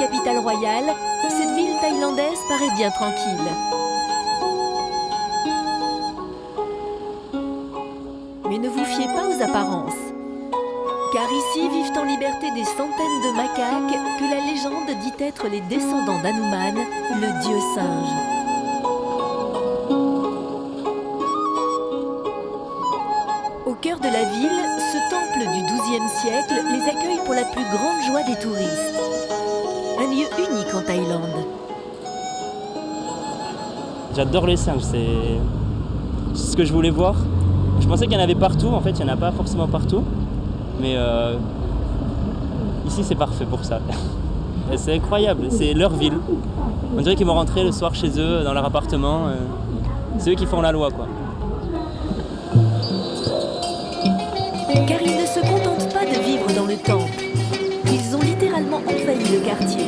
capitale royale, cette ville thaïlandaise paraît bien tranquille. Mais ne vous fiez pas aux apparences. Car ici vivent en liberté des centaines de macaques que la légende dit être les descendants d'Hanuman, le dieu singe. Au cœur de la ville, ce temple du XIIe siècle les accueille pour la plus grande joie des touristes. Un lieu unique en Thaïlande. J'adore les singes, c'est ce que je voulais voir. Je pensais qu'il y en avait partout, en fait il n'y en a pas forcément partout. Mais ici c'est parfait pour ça. Et c'est incroyable, c'est leur ville. On dirait qu'ils vont rentrer le soir chez eux, dans leur appartement. C'est eux qui font la loi, quoi. Car ils ne se contentent pas de vivre dans le temple. Ils ont littéralement envahi le quartier.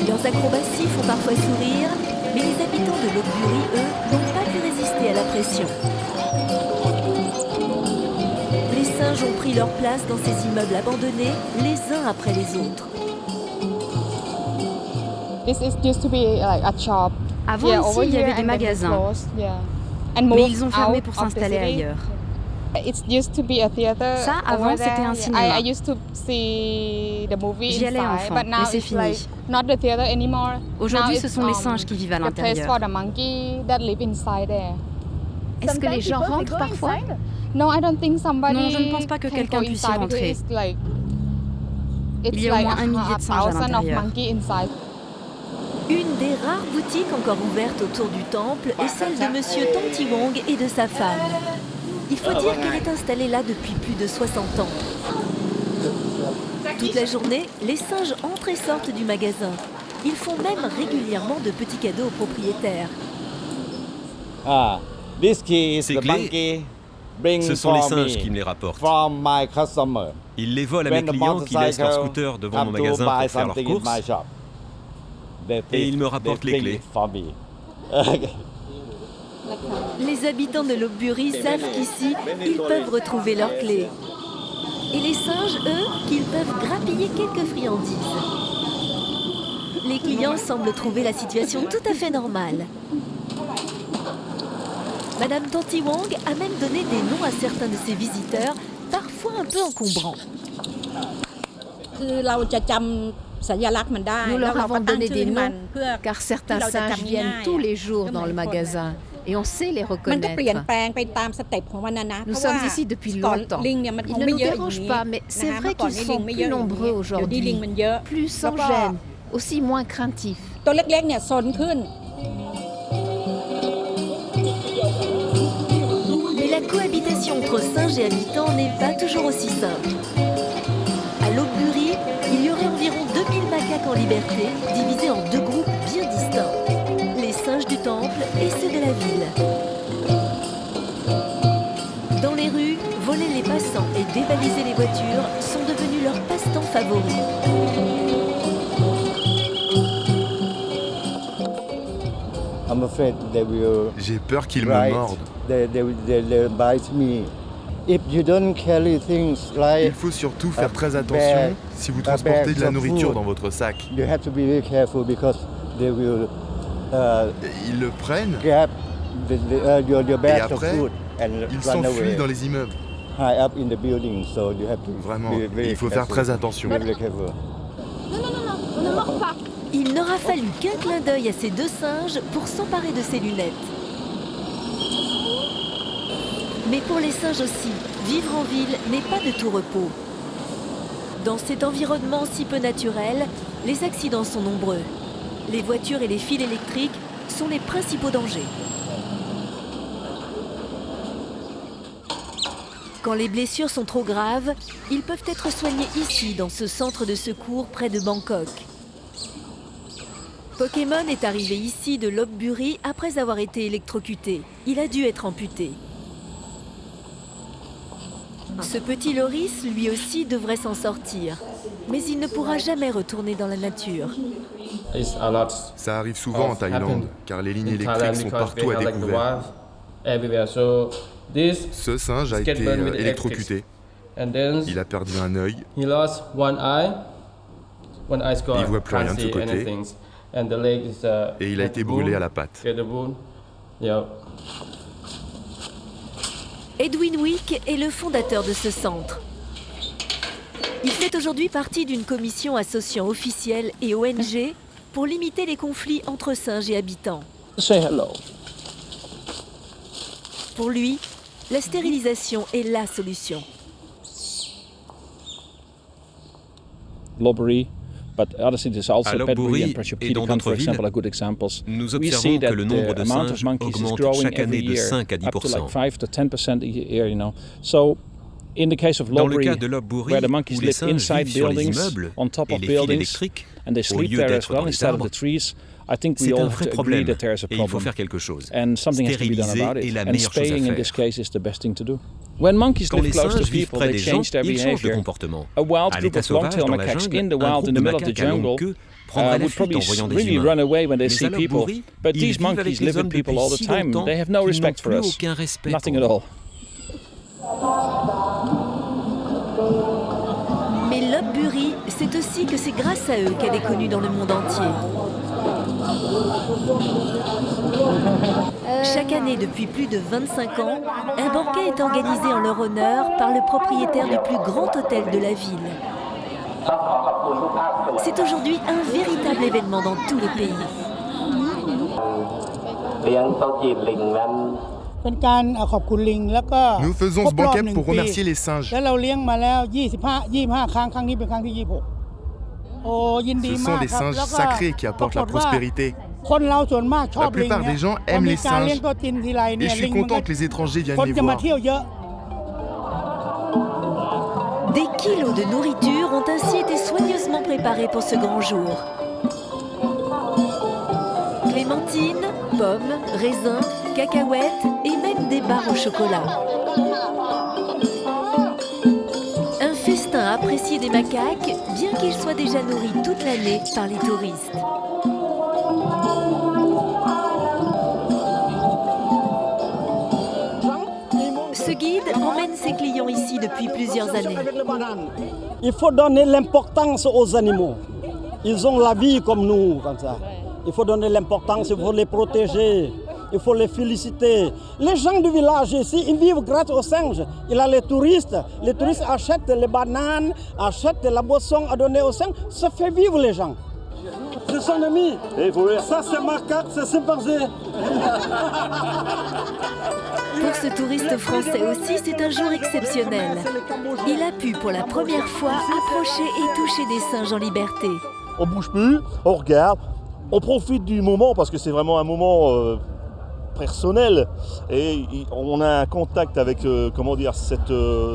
Leurs acrobaties font parfois sourire, mais les habitants de Lopburi, eux, n'ont pas pu résister à la pression. Les singes ont pris leur place dans ces immeubles abandonnés, les uns après les autres. Avant, ici, il y avait des magasins. Mais ils ont fermé pour s'installer ailleurs. Ça, avant, c'était un cinéma. J'y allais enfant, mais c'est fini. Aujourd'hui, ce sont les singes qui vivent à l'intérieur. Est-ce que les gens rentrent parfois? Non, je ne pense pas que quelqu'un puisse y rentrer. Il y a au moins 1 millier de singes à l'intérieur. Une des rares boutiques encore ouvertes autour du temple est celle de Monsieur Tonti Wong et de sa femme. Il faut dire qu'elle est installée là depuis plus de 60 ans. Toute la journée, les singes entrent et sortent du magasin. Ils font même régulièrement de petits cadeaux aux propriétaires. Ces clés, ce sont les singes qui me les rapportent. Ils les volent à mes clients qui laissent leur scooter devant mon magasin pour faire leurs courses. Et ils me rapportent les clés. Les habitants de Lopburi savent qu'ici, ils peuvent retrouver leurs clés. Et les singes, eux, qu'ils peuvent grappiller quelques friandises. Les clients semblent trouver la situation tout à fait normale. Madame Tonti Wong a même donné des noms à certains de ses visiteurs, parfois un peu encombrants. Nous leur avons donné des noms, car certains singes viennent tous les jours dans le magasin et on sait les reconnaître. Nous sommes ici depuis longtemps. Ils ne nous dérangent pas, mais c'est vrai qu'ils sont plus nombreux aujourd'hui, plus sans gêne, aussi moins craintifs. Mais la cohabitation entre singes et habitants n'est pas toujours aussi simple. À Lopburi, il y aurait environ 2000 macaques en liberté, divisés en 2 groupes bien distincts. Les singes du temple et ceux de la ville. Dans les rues, voler les passants et dévaliser les voitures sont devenus leur passe-temps favori. J'ai peur qu'ils me mordent. Il faut surtout faire très attention si vous transportez de la nourriture dans votre sac. Ils le prennent et après, ils s'enfuient dans les immeubles. Vraiment, il faut faire très attention. Non, ne mords pas. Il n'aura fallu qu'un clin d'œil à ces 2 singes pour s'emparer de ses lunettes. Mais pour les singes aussi, vivre en ville n'est pas de tout repos. Dans cet environnement si peu naturel, les accidents sont nombreux. Les voitures et les fils électriques sont les principaux dangers. Quand les blessures sont trop graves, ils peuvent être soignés ici, dans ce centre de secours près de Bangkok. Pokémon est arrivé ici de Lopburi après avoir été électrocuté. Il a dû être amputé. Ce petit Loris, lui aussi, devrait s'en sortir. Mais il ne pourra jamais retourner dans la nature. Ça arrive souvent en Thaïlande, car les lignes électriques sont partout à découvert. Ce singe a été électrocuté. Il a perdu un œil Il voit plus rien de ce côté. Et il a été brûlé à la patte. Edwin Wick est le fondateur de ce centre. Il fait aujourd'hui partie d'une commission associant officiels et ONG pour limiter les conflits entre singes et habitants. Pour lui, la stérilisation est la solution. À Lopburi et dans d'autres villes, nous observons que le nombre de singes augmente chaque année de 5 à 10%. Dans le cas de Lopburi, où les singes vivent sur les immeubles et les fils électriques, au lieu d'être dans les arbres, c'est un vrai problème et il faut faire quelque chose. Stériliser est la meilleure chose à faire. Quand les singes vivent près des gens, ils changent de comportement. À l'état sauvage, dans la jungle, un groupe de macaques à longue queue prendrait la fuite en voyant des humains. Mais à Lopburi, ils vivent avec les hommes depuis si longtemps qu'ils n'ont plus aucun respect pour eux. Mais Lopburi, c'est aussi que c'est grâce à eux qu'elle est connue dans le monde entier. Chaque année, depuis plus de 25 ans, un banquet est organisé en leur honneur par le propriétaire du plus grand hôtel de la ville. C'est aujourd'hui un véritable événement dans tous les pays. Nous faisons ce banquet pour remercier les singes. Ce sont des singes sacrés qui apportent la prospérité. La plupart des gens aiment les singes et je suis content que les étrangers viennent les voir. Des kilos de nourriture ont ainsi été soigneusement préparés pour ce grand jour. Clémentines, pommes, raisins, cacahuètes et même des barres au chocolat. Un festin apprécié des macaques, bien qu'ils soient déjà nourris toute l'année par les touristes. Ce guide emmène ses clients ici depuis plusieurs années. Il faut donner l'importance aux animaux. Ils ont la vie comme nous, comme ça. Il faut donner l'importance, il faut les protéger, il faut les féliciter. Les gens du village ici, ils vivent grâce aux singes. Il y a les touristes achètent les bananes, achètent la boisson à donner aux singes. Ça fait vivre les gens. C'est son ami. Ça, c'est ma carte, c'est Super-G. Pour ce touriste français aussi, c'est un jour exceptionnel. Il a pu pour la première fois approcher et toucher des singes en liberté. On bouge plus, on regarde, on profite du moment parce que c'est vraiment un moment personnel et on a un contact avec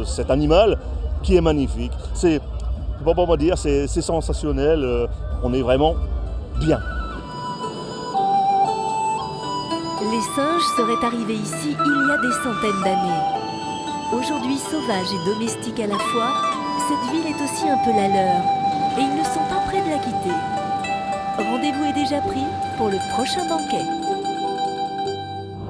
cet animal qui est magnifique. C'est sensationnel, on est vraiment bien. Les singes seraient arrivés ici il y a des centaines d'années. Aujourd'hui sauvages et domestiques à la fois, cette ville est aussi un peu la leur et ils ne sont pas près de la quitter. Rendez-vous est déjà pris pour le prochain banquet.